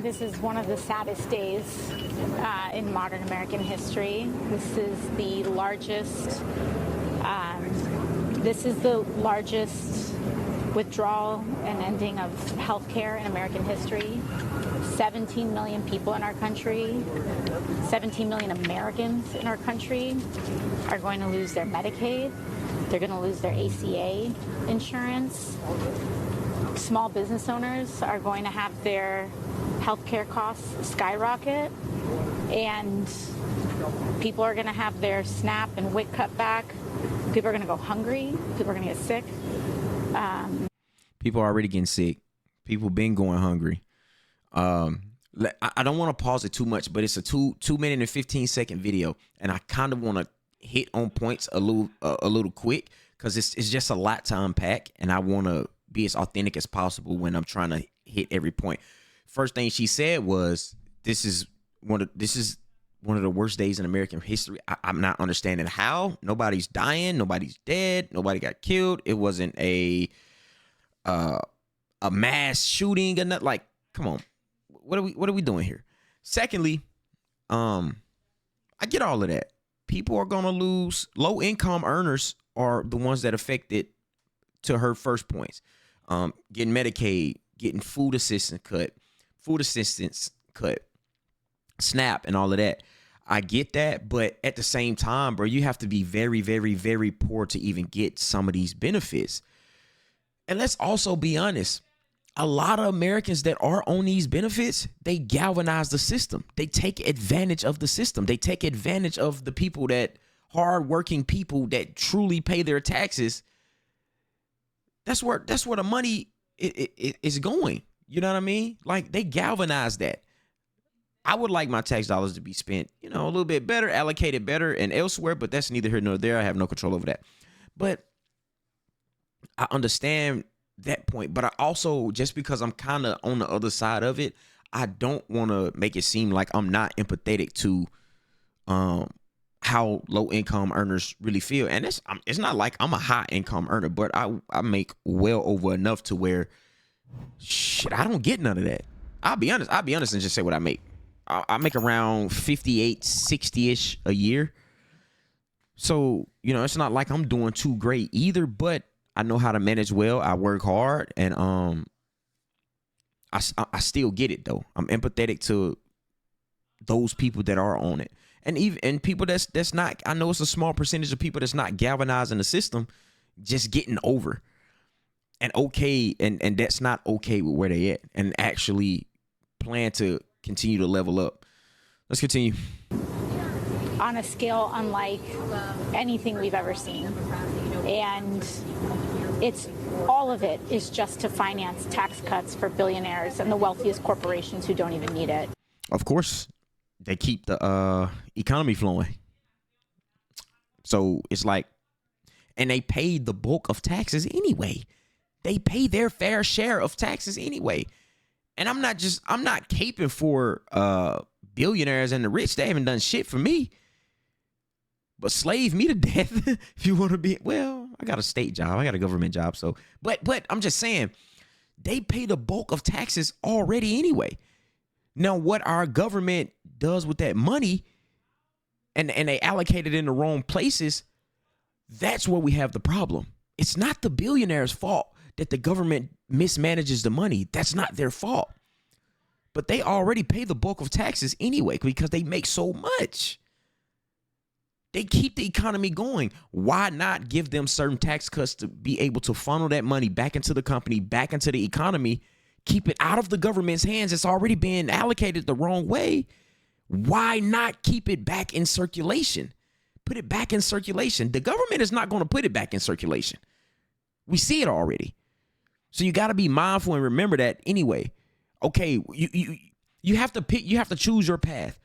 think this is one of the saddest days in modern American history. This is the largest withdrawal and ending of healthcare in American history. 17 million people in our country, 17 million Americans in our country are going to lose their Medicaid. They're going to lose their ACA insurance. Small business owners are going to have their healthcare costs skyrocket, and people are going to have their SNAP and WIC cut back. People are going to go hungry. People are going to get sick. People are already getting sick. People been going hungry. I don't want to pause it too much, but it's a 2 minute and 15-second video, and I kind of want to hit on points a little quick because it's just a lot to unpack, and I want to be as authentic as possible when I'm trying to hit every point. First thing she said was, this is one of the worst days in American history. I'm not understanding how. Nobody's dying, nobody's dead, nobody got killed. It wasn't a mass shooting or nothing. Like, come on, what are we doing here? Secondly, I get all of that. People are gonna lose. Low income earners are the ones that affected. To her first points, getting Medicaid, getting food assistance cut, SNAP, and all of that. I get that, but at the same time, bro, you have to be very, very, very poor to even get some of these benefits. And let's also be honest. A lot of Americans that are on these benefits, they galvanize the system. They take advantage of the system. They take advantage of the people hardworking people that truly pay their taxes. That's where the money is going. You know what I mean? Like, they galvanize that. I would like my tax dollars to be spent, a little bit better, allocated better and elsewhere, but that's neither here nor there. I have no control over that. But I understand that point. But I also, just because I'm kind of on the other side of it, I don't want to make it seem like I'm not empathetic to how low income earners really feel. And it's not like I'm a high income earner, but I make well over enough to where I don't get none of that. I'll be honest and just say what I make. I make around 58, 60-ish a year. So, it's not like I'm doing too great either, but I know how to manage well. I work hard, and I still get it though. I'm empathetic to those people that are on it. And people that's not, I know it's a small percentage of people that's not galvanizing the system, just getting over and okay. And that's not okay with where they at, and actually plan to continue to level up. Let's continue. On a scale unlike anything we've ever seen. And all of it is just to finance tax cuts for billionaires and the wealthiest corporations who don't even need it. Of course. They keep the economy flowing. So it's like, and they pay the bulk of taxes anyway. They pay their fair share of taxes anyway. And I'm not caping for billionaires and the rich. They haven't done shit for me. But slave me to death if you want to be. Well, I got a state job. I got a government job. So, but I'm just saying, they pay the bulk of taxes already anyway. Now, what our government does with that money, and they allocate it in the wrong places, that's where we have the problem. It's not the billionaires' fault that the government mismanages the money. That's not their fault. But they already pay the bulk of taxes anyway because they make so much. They keep the economy going. Why not give them certain tax cuts to be able to funnel that money back into the company, back into the economy, keep it out of the government's hands? It's already being allocated the wrong way. Why not keep it back in circulation? Put it back in circulation. The government is not going to put it back in circulation. We see it already. So you got to be mindful and remember that anyway. Okay, you have to pick, you have to choose your path.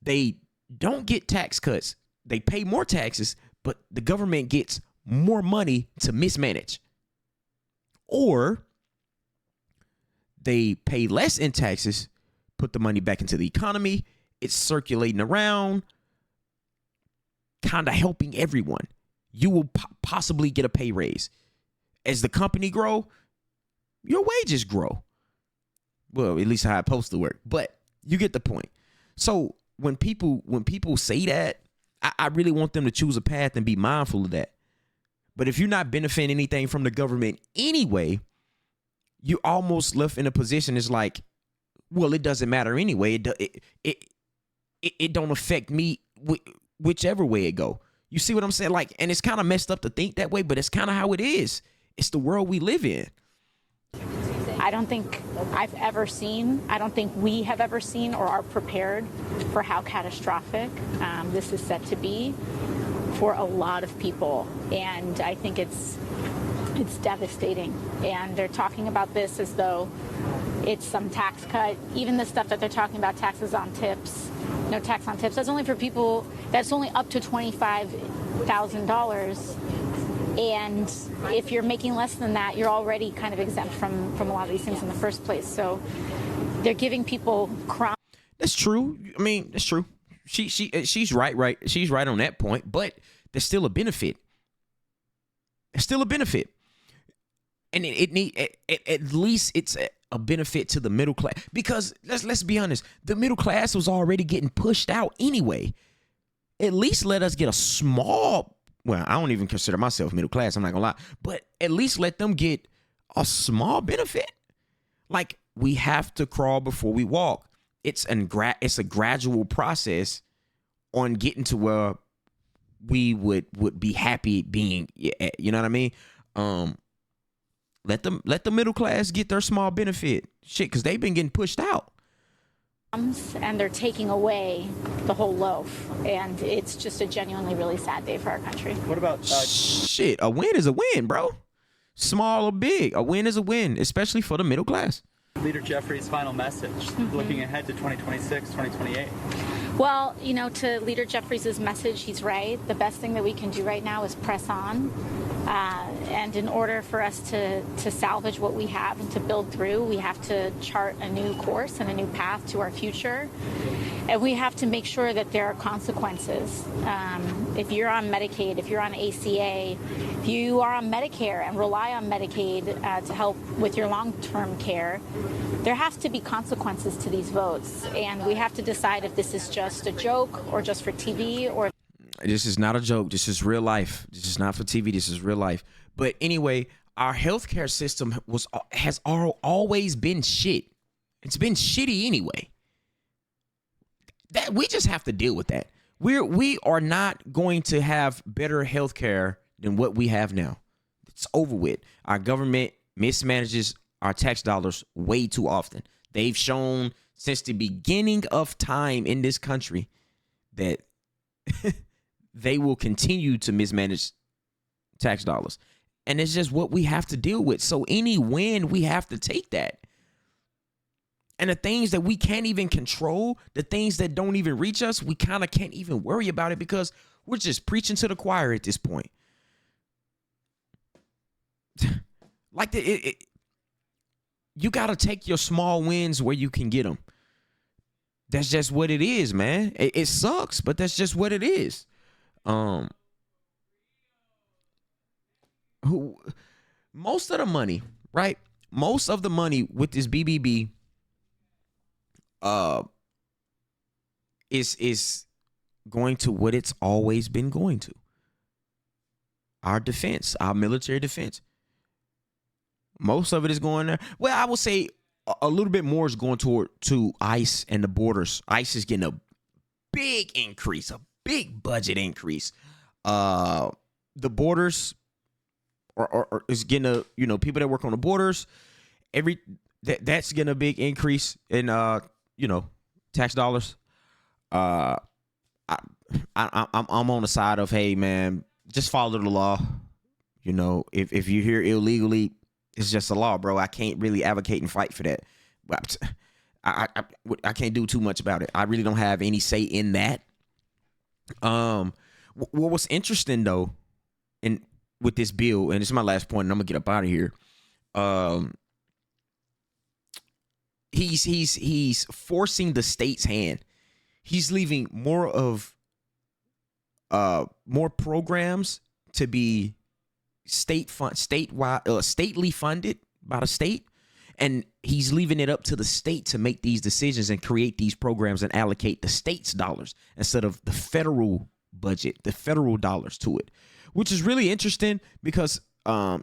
They don't get tax cuts. They pay more taxes, but the government gets more money to mismanage. Or they pay less in taxes, put the money back into the economy. It's circulating around, kind of helping everyone. You will possibly get a pay raise. As the company grow, your wages grow. Well, at least how it's supposed to work. But you get the point. So when people say that, I really want them to choose a path and be mindful of that. But if you're not benefiting anything from the government anyway, you're almost left in a position. It's like, well, it doesn't matter anyway. It don't affect me whichever way it go. You see what I'm saying? Like, and it's kind of messed up to think that way, but it's kind of how it is. It's the world we live in. I don't think I don't think we have ever seen or are prepared for how catastrophic this is set to be for a lot of people. And I think it's devastating. And they're talking about this as though it's some tax cut. Even the stuff that they're talking about, taxes on tips, no tax on tips, that's only for people, that's only up to $25,000. And if you're making less than that, you're already kind of exempt from a lot of these things in the first place. So they're giving people crumbs. That's true. I mean, that's true. She's right. She's right on that point. But there's still a benefit. There's still a benefit, and at least it's a benefit to the middle class. Because let's be honest, the middle class was already getting pushed out anyway. At least let us get a small. Well, I don't even consider myself middle class. I'm not gonna lie, but at least let them get a small benefit. Like, we have to crawl before we walk. It's a gradual process on getting to where we would be happy being. You know what I mean? Let the middle class get their small benefit. Shit, because they've been getting pushed out. And they're taking away the whole loaf, and it's just a genuinely really sad day for our country. What about shit? A win is a win, bro. Small or big, a win is a win, especially for the middle class. Leader Jeffrey's final message, looking ahead to 2026, 2028? Well, you know, to Leader Jeffries' message, he's right. The best thing that we can do right now is press on. And in order for us to salvage what we have and to build through, we have to chart a new course and a new path to our future. And we have to make sure that there are consequences. If you're on Medicaid, if you're on ACA, if you are on Medicare and rely on Medicaid to help with your long-term care, there has to be consequences to these votes. And we have to decide if this is just a joke or just for TV or... This is not a joke. This is real life. This is not for TV. This is real life. But anyway, our healthcare system has always been shit. It's been shitty anyway. That we just have to deal with that. We are not going to have better healthcare than what we have now. It's over with. Our government mismanages our tax dollars way too often. They've shown since the beginning of time in this country that they will continue to mismanage tax dollars. And it's just what we have to deal with. So any win, we have to take that. And the things that we can't even control, the things that don't even reach us, we kind of can't even worry about it because we're just preaching to the choir at this point. Like, you got to take your small wins where you can get them. That's just what it is, man. It sucks, but that's just what it is. Most of the money, right? Most of the money with this BBB is going to what it's always been going to. Our defense, our military defense. Most of it is going there. Well, I will say a little bit more is going to ICE and the borders. ICE is getting a big increase, a big budget increase. The borders or is getting people that work on the borders. That's getting a big increase in tax dollars. I'm on the side of, hey man, just follow the law. You know, if you're here illegally, it's just a law, bro. I can't really advocate and fight for that. I can't do too much about it. I really don't have any say in that. What was interesting though, and with this bill, and this is my last point, and I'm gonna get up out of here. He's forcing the state's hand. He's leaving more programs to be stately funded by the state, And he's leaving it up to the state to make these decisions and create these programs and allocate the state's dollars instead of the federal budget, the federal dollars to it, which is really interesting because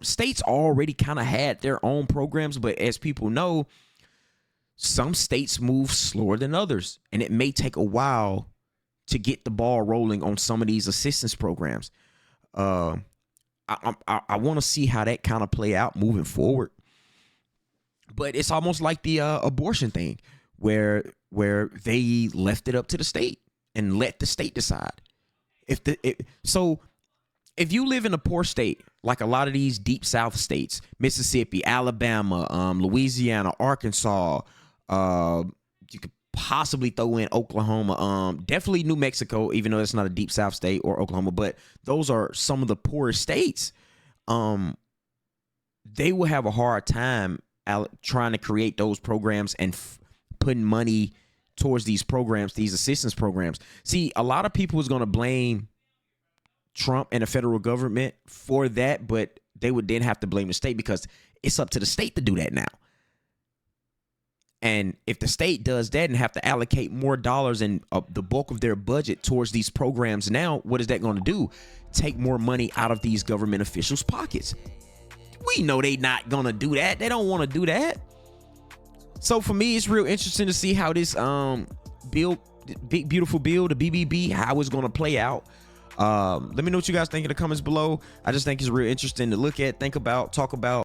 states already kind of had their own programs. But as people know, some states move slower than others, and it may take a while to get the ball rolling on some of these assistance programs. I want to see how that kind of play out moving forward. But it's almost like the abortion thing where they left it up to the state and let the state decide. So if you live in a poor state, like a lot of these deep South states, Mississippi, Alabama, Louisiana, Arkansas, you could possibly throw in Oklahoma, definitely New Mexico, even though it's not a deep South state, or Oklahoma, but those are some of the poorest states. They will have a hard time trying to create those programs and putting money towards these programs, these assistance programs. See, a lot of people is going to blame Trump and the federal government for that, but they would then have to blame the state because it's up to the state to do that now. And if the state does that and have to allocate more dollars and the bulk of their budget towards these programs now, what is that going to do? Take more money out of these government officials' pockets. We know they not going to do that. They don't want to do that. So for me, it's real interesting to see how this bill, big beautiful bill, the BBB, how it's going to play out. Let me know what you guys think in the comments below. I just think it's real interesting to look at, think about, talk about.